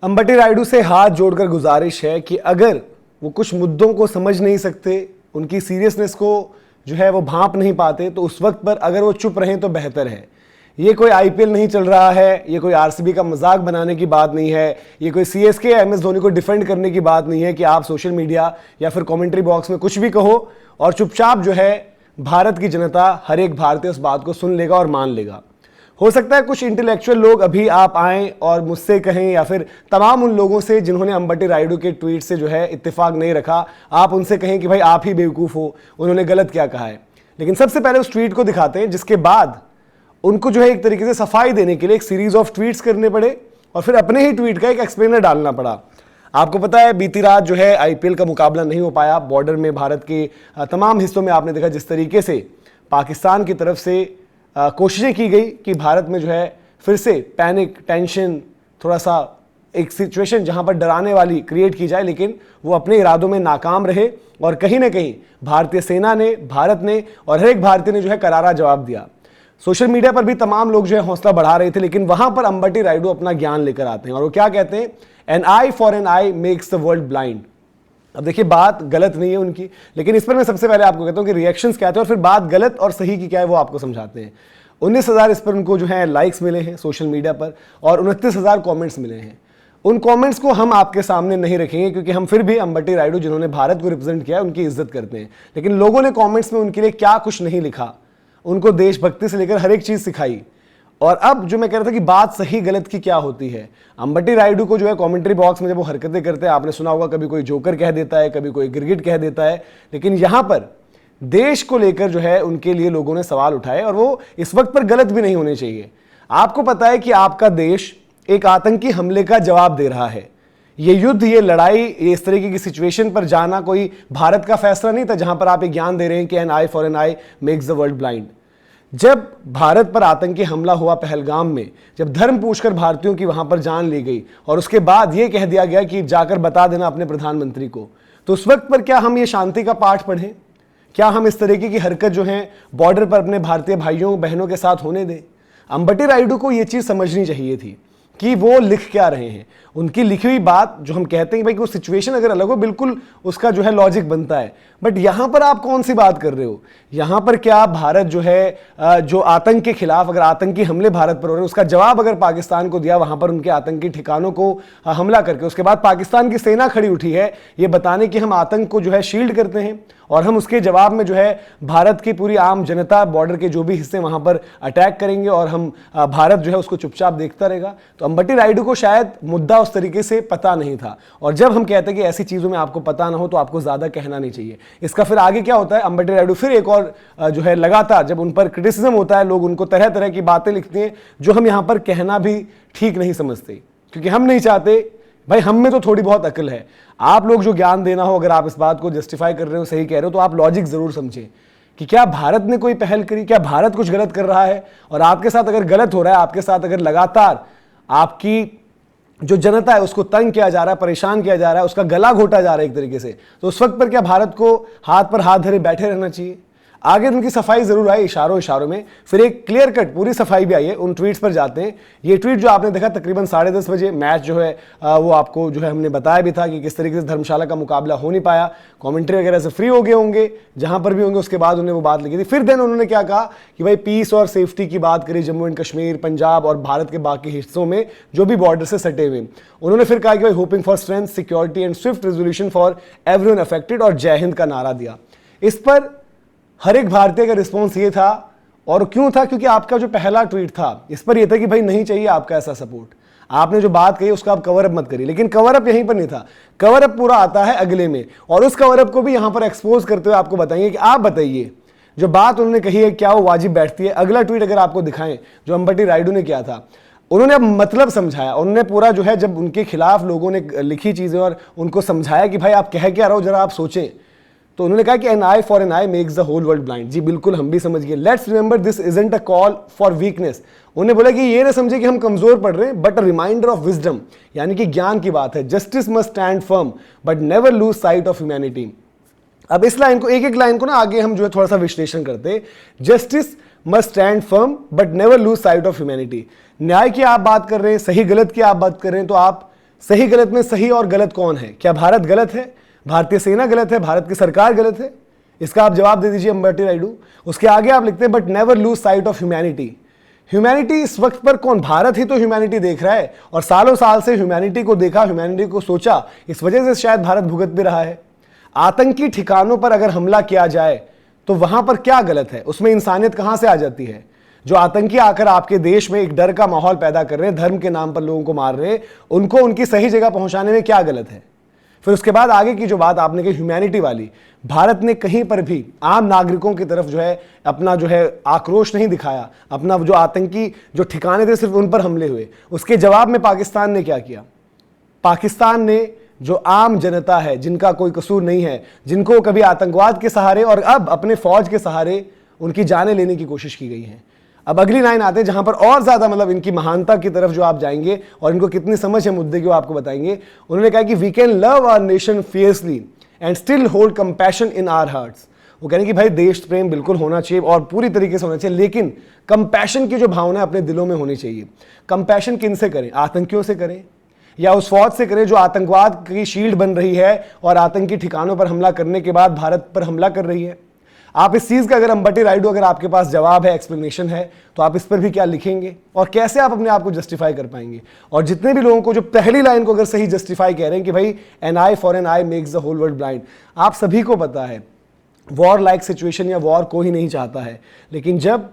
अंबटी रायडू से हाथ जोड़कर गुजारिश है कि अगर वो कुछ मुद्दों को समझ नहीं सकते, उनकी सीरियसनेस को जो है वो भांप नहीं पाते, तो उस वक्त पर अगर वो चुप रहें तो बेहतर है। ये कोई आईपीएल नहीं चल रहा है, ये कोई आरसीबी का मजाक बनाने की बात नहीं है, ये कोई सीएसके या एमएस धोनी को डिफेंड करने की बात नहीं है कि आप सोशल मीडिया या फिर कमेंट्री बॉक्स में कुछ भी कहो और चुपचाप जो है भारत की जनता, हर एक भारतीय उस बात को सुन लेगा और मान लेगा। हो सकता है कुछ इंटेलेक्चुअल लोग अभी आप आएं और मुझसे कहें या फिर तमाम उन लोगों से जिन्होंने अंबटी रायडू के ट्वीट से जो है इत्तेफाक नहीं रखा, आप उनसे कहें कि भाई आप ही बेवकूफ़ हो, उन्होंने गलत क्या कहा है। लेकिन सबसे पहले उस ट्वीट को दिखाते हैं जिसके बाद उनको जो है एक तरीके से सफाई देने के लिए एक सीरीज ऑफ ट्वीट्स करने पड़े और फिर अपने ही ट्वीट का एक एक्सप्लेनर डालना पड़ा। आपको पता है बीती रात जो है आईपीएल का मुकाबला नहीं हो पाया। बॉर्डर में भारत के तमाम हिस्सों में आपने देखा जिस तरीके से पाकिस्तान की तरफ से कोशिशें की गई कि भारत में जो है फिर से पैनिक, टेंशन, थोड़ा सा एक सिचुएशन जहां पर डराने वाली क्रिएट की जाए, लेकिन वो अपने इरादों में नाकाम रहे और कहीं ना कहीं भारतीय सेना ने, भारत ने और हर एक भारतीय ने जो है करारा जवाब दिया। सोशल मीडिया पर भी तमाम लोग जो है हौसला बढ़ा रहे थे, लेकिन वहां पर अंबटी रायडू अपना ज्ञान लेकर आते हैं और वो क्या कहते हैं, an eye for an eye makes the world blind. अब देखिए बात गलत नहीं है उनकी, लेकिन इस पर मैं सबसे पहले आपको कहता हूं कि रिएक्शंस क्या थे और फिर बात गलत और सही की क्या है वो आपको समझाते हैं। 19,000 इस पर उनको जो है लाइक्स मिले हैं सोशल मीडिया पर और 29,000 कमेंट्स मिले हैं। उन कमेंट्स को हम आपके सामने नहीं रखेंगे क्योंकि हम फिर भी अंबटी रायडू जिन्होंने भारत को रिप्रेजेंट किया है उनकी इज्जत करते हैं, लेकिन लोगों ने कॉमेंट्स में उनके लिए क्या कुछ नहीं लिखा, उनको देशभक्ति से लेकर हर एक चीज सिखाई। और अब जो मैं कह रहा था कि बात सही गलत की क्या होती है, अंबटी रायडू को जो है कमेंट्री बॉक्स में जब वो हरकतें करते हैं, आपने सुना होगा कभी कोई जोकर कह देता है, कभी कोई गिरगिट कह देता है, लेकिन यहां पर देश को लेकर जो है उनके लिए लोगों ने सवाल उठाए और वो इस वक्त पर गलत भी नहीं होने चाहिए। आपको पता है कि आपका देश एक आतंकी हमले का जवाब दे रहा है। ये युद्ध, ये लड़ाई, ये इस तरीके की सिचुएशन पर जाना कोई भारत का फैसला नहीं था जहां पर आप एक ज्ञान दे रहे हैं कि an eye for an eye makes the world blind. जब भारत पर आतंकी हमला हुआ पहलगाम में, जब धर्म पूछकर भारतीयों की वहां पर जान ली गई और उसके बाद यह कह दिया गया कि जाकर बता देना अपने प्रधानमंत्री को, तो उस वक्त पर क्या हम ये शांति का पाठ पढ़ें? क्या हम इस तरीके की हरकत जो है बॉर्डर पर अपने भारतीय भाइयों बहनों के साथ होने दें? अंबटी रायडू को यह चीज समझनी चाहिए थी कि वो लिख क्या रहे हैं। उनकी लिखी हुई बात जो हम कहते हैं भाई कि वो सिचुएशन अगर अलग हो, बिल्कुल उसका जो है लॉजिक बनता है, बट यहां पर आप कौन सी बात कर रहे हो? यहां पर क्या भारत जो है जो आतंक के खिलाफ, अगर आतंकी हमले भारत पर हो रहे हैं उसका जवाब अगर पाकिस्तान को दिया, वहां पर उनके आतंकी ठिकानों को हमला करके, उसके बाद पाकिस्तान की सेना खड़ी उठी है ये बताने कि हम आतंक को जो है शील्ड करते हैं और हम उसके जवाब में जो है भारत की पूरी आम जनता, बॉर्डर के जो भी हिस्से वहां पर अटैक करेंगे और हम भारत जो है उसको चुपचाप देखता रहेगा। तो अंबटी रायडू को शायद मुद्दा उस तरीके से पता नहीं था। और जब हम कहते हैं कि ऐसी चीजों में आपको पता ना हो तो आपको ज्यादा कहना नहीं चाहिए। इसका फिर आगे क्या होता है, अंबटी रायडू फिर एक और जो है लगातार जब उन पर क्रिटिसिज्म होता है, लोग उनको तरह तरह की बातें लिखते हैं जो हम यहां पर कहना भी ठीक नहीं समझते, क्योंकि हम नहीं चाहते, भाई हम में तो थोड़ी बहुत अकल है। आप लोग जो ज्ञान देना हो, अगर आप इस बात को जस्टिफाई कर रहे हो, सही कह रहे हो, तो आप लॉजिक जरूर समझें कि क्या भारत ने कोई पहल करी, क्या भारत कुछ गलत कर रहा है? और आपके साथ अगर गलत हो रहा है, आपके साथ अगर लगातार आपकी जो जनता है उसको तंग किया जा रहा है, परेशान किया जा रहा है, उसका गला घोटा जा रहा है एक तरीके से, तो उस वक्त पर क्या भारत को हाथ पर हाथ धरे बैठे रहना चाहिए? आगे उनकी सफाई जरूर आई इशारों में, फिर एक क्लियर कट पूरी सफाई भी आई है। उन ट्वीट्स पर जाते हैं। ये ट्वीट जो आपने देखा तकरीबन 10:30 बजे, मैच जो है वो आपको जो है हमने बताया भी था कि किस तरीके से धर्मशाला का मुकाबला हो नहीं पाया, कमेंट्री वगैरह से फ्री हो गए होंगे जहां पर भी होंगे। उसके बाद उन्होंने वो बात लिखी थी। फिर देन उन्होंने क्या कहा कि भाई पीस और सेफ्टी की बात करी जम्मू एंड कश्मीर, पंजाब और भारत के बाकी हिस्सों में जो भी बॉर्डर से सटे हुए। उन्होंने फिर कहा कि भाई hoping for strength, security and Swift resolution for everyone affected और जय हिंद का नारा दिया। इस पर हर एक भारतीय का रिस्पॉन्स ये था, और क्यों था? क्योंकि आपका जो पहला ट्वीट था इस पर यह था कि भाई नहीं चाहिए आपका ऐसा सपोर्ट, आपने जो बात कही उसका आप कवर अप मत करिए। लेकिन कवर अप यहीं पर नहीं था, कवर अप पूरा आता है अगले में, और उस कवर अप को भी यहां पर एक्सपोज करते हुए आपको बताएंगे कि आप बताइए जो बात उन्होंने कही है क्या वो वाजिब बैठती है। अगला ट्वीट अगर आपको दिखाएं जो अंबटी रायडू ने किया था, उन्होंने अब मतलब समझाया, उन्होंने पूरा जो है जब उनके खिलाफ लोगों ने लिखी चीजें और उनको समझाया कि भाई आप कह क्या रहे हो, जरा आप सोचें, तो उन्होंने कहा कि an eye for an eye makes the whole world blind. जी बिल्कुल, हम भी समझ गए। Let's remember this isn't a call for weakness. उन्होंने बोला कि ये ना समझे कि हम कमजोर पड़ रहे हैं, but a reminder of wisdom, यानी कि ज्ञान की बात है। Justice must stand firm but never lose sight of humanity. अब इस लाइन को, एक एक लाइन को ना आगे हम जो है थोड़ा सा विश्लेषण करते हैं। Justice must stand firm but never lose sight of humanity. न्याय की आप बात कर रहे हैं, सही गलत की आप बात कर रहे हैं, तो आप सही गलत में सही और गलत कौन है? क्या भारत गलत है, भारतीय सेना गलत है, भारत की सरकार गलत है? इसका आप जवाब दे दीजिए अंबर्टी रायडू। उसके आगे आप लिखते हैं but never lose sight of humanity. Humanity इस वक्त पर कौन? भारत ही तो ह्यूमैनिटी देख रहा है और सालों साल से ह्यूमैनिटी को देखा, ह्यूमैनिटी को सोचा, इस वजह से शायद भारत भुगत भी रहा है। आतंकी ठिकानों पर अगर हमला किया जाए तो वहां पर क्या गलत है? उसमें इंसानियत कहां से आ जाती है? जो आतंकी आकर आपके देश में एक डर का माहौल पैदा कर रहे हैं, धर्म के नाम पर लोगों को मार रहे हैं, उनको उनकी सही जगह पहुंचाने में क्या गलत है? फिर उसके बाद आगे की जो बात आपने की ह्यूमैनिटी वाली, भारत ने कहीं पर भी आम नागरिकों की तरफ जो है अपना जो है आक्रोश नहीं दिखाया। अपना जो आतंकी जो ठिकाने थे सिर्फ उन पर हमले हुए। उसके जवाब में पाकिस्तान ने क्या किया? पाकिस्तान ने जो आम जनता है, जिनका कोई कसूर नहीं है, जिनको कभी आतंकवाद के सहारे और अब अपने फौज के सहारे उनकी जानें लेने की कोशिश की गई है। अब अगली लाइन आते हैं जहां पर और ज्यादा मतलब इनकी महानता की तरफ जो आप जाएंगे और इनको कितनी समझ है मुद्दे की वो आपको बताएंगे। उन्होंने कहा कि we can love our nation fiercely and still hold compassion in our hearts. वो कह रहे हैं कि भाई देश प्रेम बिल्कुल होना चाहिए और पूरी तरीके से होना चाहिए, लेकिन कंपैशन की जो भावना अपने दिलों में होनी चाहिए। कंपैशन किन से करें? आतंकियों से करें या उस फौज से करें जो आतंकवाद की शील्ड बन रही है और आतंकी ठिकानों पर हमला करने के बाद भारत पर हमला कर रही है? आप इस चीज का अगर अंबर्टी रायडू अगर आपके पास जवाब है, एक्सप्लेनेशन है, तो आप इस पर भी क्या लिखेंगे और कैसे आप अपने आप को जस्टिफाई कर पाएंगे? और जितने भी लोगों को जो पहली लाइन को अगर सही जस्टिफाई कह रहे हैं कि भाई an eye for an eye makes the whole world blind, आप सभी को पता है वॉर लाइक सिचुएशन या वॉर को ही नहीं चाहता है, लेकिन जब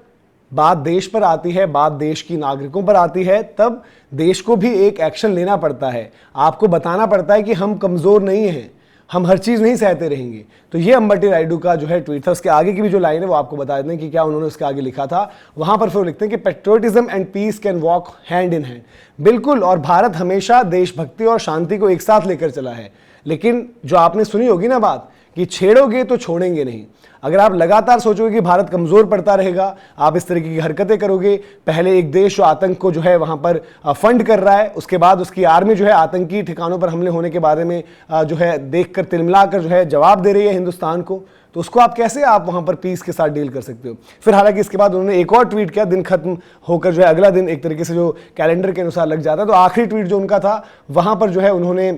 बात देश पर आती है, बात देश की नागरिकों पर आती है, तब देश को भी एक एक्शन लेना पड़ता है। आपको बताना पड़ता है कि हम कमजोर नहीं हैं, हम हर चीज नहीं सहते रहेंगे। तो ये अंबर्टी रायडू का जो है ट्वीट था। उसके आगे की भी जो लाइन है वो आपको बता देते हैं कि क्या उन्होंने उसके आगे लिखा था। वहां पर फिर वो लिखते हैं कि patriotism and piece can walk hand in hand. बिल्कुल, और भारत हमेशा देशभक्ति और शांति को एक साथ लेकर चला है। लेकिन जो आपने सुनी होगी ना बात कि छेड़ोगे तो छोड़ेंगे नहीं। अगर आप लगातार सोचोगे कि भारत कमजोर पड़ता रहेगा, आप इस तरीके की हरकतें करोगे, पहले एक देश जो आतंक को जो है वहां पर फंड कर रहा है, उसके बाद उसकी आर्मी जो है आतंकी ठिकानों पर हमले होने के बारे में जो है देखकर तिलमिलाकर जो है जवाब दे रही है हिंदुस्तान को, तो उसको आप कैसे आप वहां पर पीस के साथ डील कर सकते हो? फिर हालांकि इसके बाद उन्होंने एक और ट्वीट किया, दिन खत्म होकर जो है अगला दिन एक तरीके से जो कैलेंडर के अनुसार लग जाता है, तो आखिरी ट्वीट जो उनका था वहां पर जो है उन्होंने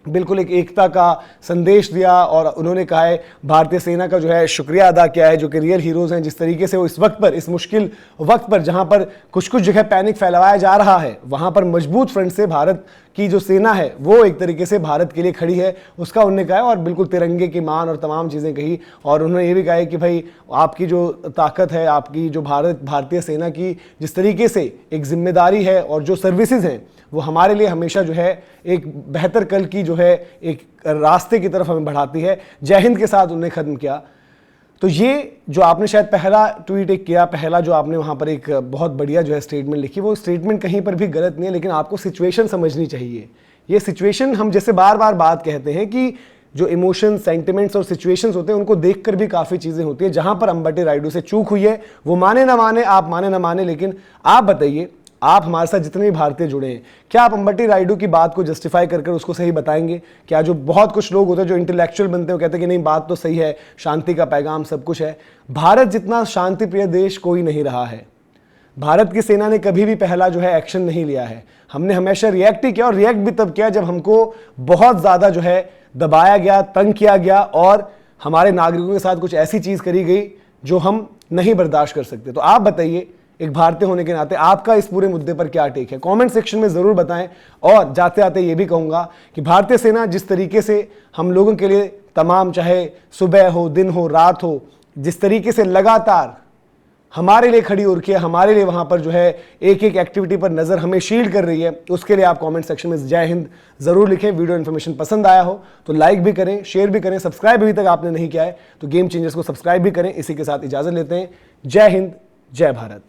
बिल्कुल एक एकता का संदेश दिया और उन्होंने कहा है भारतीय सेना का जो है शुक्रिया अदा किया है, जो कि रियल हीरोज हैं। जिस तरीके से वो इस वक्त पर, इस मुश्किल वक्त पर जहां पर कुछ कुछ जगह पैनिक फैलाया जा रहा है, वहां पर मजबूत फ्रंट से भारत की जो सेना है वो एक तरीके से भारत के लिए खड़ी है, उसका उन्होंने कहा है। और बिल्कुल तिरंगे की मान और तमाम चीज़ें कही। और उन्होंने ये भी कहा है कि भाई आपकी जो ताकत है, आपकी जो भारतीय सेना की जिस तरीके से एक जिम्मेदारी है और जो सर्विसेज हैं, वो हमारे लिए हमेशा जो है एक बेहतर कल की जो है एक रास्ते की तरफ हमें बढ़ाती है। जय हिंद के साथ उन्हें खत्म किया। तो ये जो आपने शायद पहला ट्वीट एक किया, पहला जो आपने वहाँ पर एक बहुत बढ़िया जो है स्टेटमेंट लिखी, वो स्टेटमेंट कहीं पर भी गलत नहीं है, लेकिन आपको सिचुएशन समझनी चाहिए। ये सिचुएशन, हम जैसे बार बार बात कहते हैं कि जो इमोशन, सेंटिमेंट्स और सिचुएशंस होते हैं उनको देखकर भी काफ़ी चीज़ें होती है। जहाँ पर अंबर्टी रायडू से चूक हुई है, वो माने ना माने, आप माने ना माने, लेकिन आप बताइए, आप हमारे साथ जितने भी भारतीय जुड़े हैं, क्या आप अंबर्टी रायडू की बात को जस्टिफाई कर उसको सही बताएंगे? क्या जो बहुत कुछ लोग होते हैं जो इंटेलेक्चुअल बनते हैं, वो कहते हैं कि नहीं बात तो सही है, शांति का पैगाम सब कुछ है। भारत जितना शांति प्रिय देश कोई नहीं रहा है। भारत की सेना ने कभी भी पहला जो है एक्शन नहीं लिया है। हमने हमेशा रिएक्ट ही किया, और रिएक्ट भी तब किया जब हमको बहुत ज़्यादा जो है दबाया गया, तंग किया गया और हमारे नागरिकों के साथ कुछ ऐसी चीज़ करी गई जो हम नहीं बर्दाश्त कर सकते। तो आप बताइए, एक भारतीय होने के नाते आपका इस पूरे मुद्दे पर क्या टेक है? कमेंट सेक्शन में ज़रूर बताएं। और जाते आते ये भी कहूँगा कि भारतीय सेना जिस तरीके से हम लोगों के लिए तमाम, चाहे सुबह हो, दिन हो, रात हो, जिस तरीके से लगातार हमारे लिए खड़ी हो रखी है, हमारे लिए वहाँ पर जो है एक एक एक्टिविटी पर नज़र हमें शील्ड कर रही है, उसके लिए आप कमेंट सेक्शन में जय हिंद ज़रूर लिखें। वीडियो इन्फॉर्मेशन पसंद आया हो तो लाइक भी करें, शेयर भी करें, सब्सक्राइब अभी तक आपने नहीं किया है तो गेम चेंजर्स को सब्सक्राइब भी करें। इसी के साथ इजाज़त लेते हैं। जय हिंद, जय भारत।